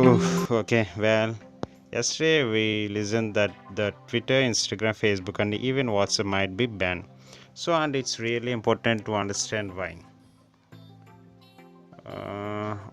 Oof, okay, well, yesterday we listened that the Twitter, Instagram, Facebook, and even WhatsApp might be banned. So, and it's really important to understand why.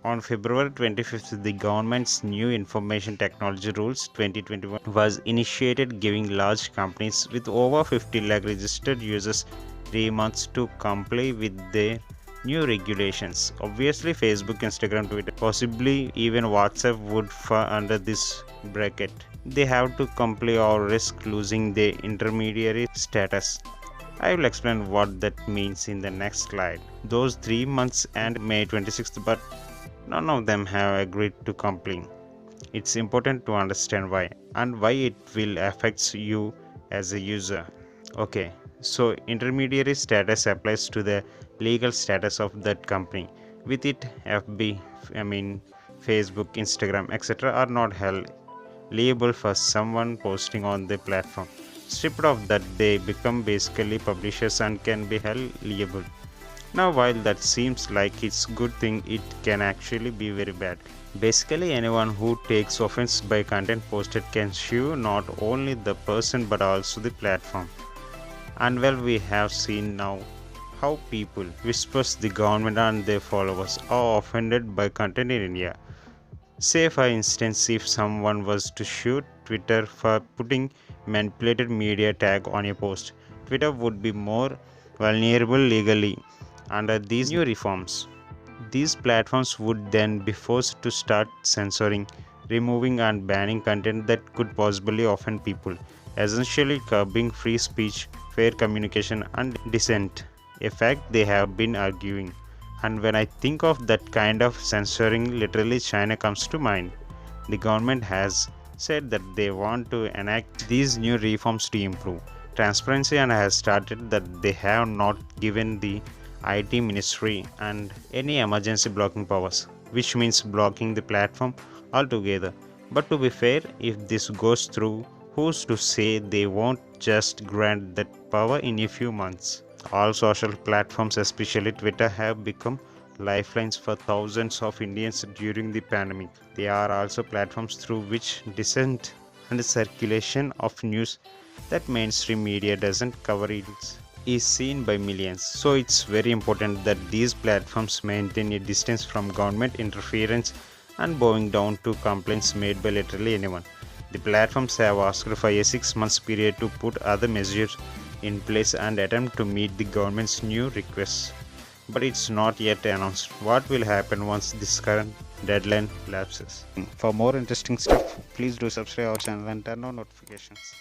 On February 25th, the government's new information technology rules 2021 was initiated, giving large companies with over 50 lakh registered users 3 months to comply with their new regulations. Obviously, Facebook, Instagram, Twitter, possibly even WhatsApp would fall under this bracket. They have to comply or risk losing their intermediary status. I will explain what that means in the next slide. Those 3 months end May 26th, but none of them have agreed to comply. It's important to understand why and why it will affect you as a user. Okay, so intermediary status applies to the legal status of that company. With it, Facebook, Instagram, etc. are not held liable for someone posting on the platform. Stripped of that, they become basically publishers and can be held liable. Now, while that seems like it's good thing, it can actually be very bad. Basically, anyone who takes offense by content posted can sue not only the person but also the platform. And well, we have seen now how people, whispers the government and their followers, are offended by content in India. Say, for instance, if someone was to shoot Twitter for putting manipulated media tag on a post, Twitter would be more vulnerable legally under these new reforms. These platforms would then be forced to start censoring, removing, and banning content that could possibly offend people, essentially curbing free speech, fair communication, and dissent, a fact they have been arguing. And when I think of that kind of censoring, literally China comes to mind. The government has said that they want to enact these new reforms to improve transparency and has started that they have not given the IT ministry and any emergency blocking powers, which means blocking the platform altogether. But to be fair, if this goes through, who's to say they won't just grant that power in a few months? All social platforms, especially Twitter, have become lifelines for thousands of Indians during the pandemic. They are also platforms through which dissent and circulation of news that mainstream media doesn't cover is seen by millions. So it's very important that these platforms maintain a distance from government interference and bowing down to complaints made by literally anyone. The platforms have asked for a 6 months period to put other measures in place and attempt to meet the government's new requests. But it's not yet announced what will happen once this current deadline lapses. For more interesting stuff, please do subscribe our channel and turn on notifications.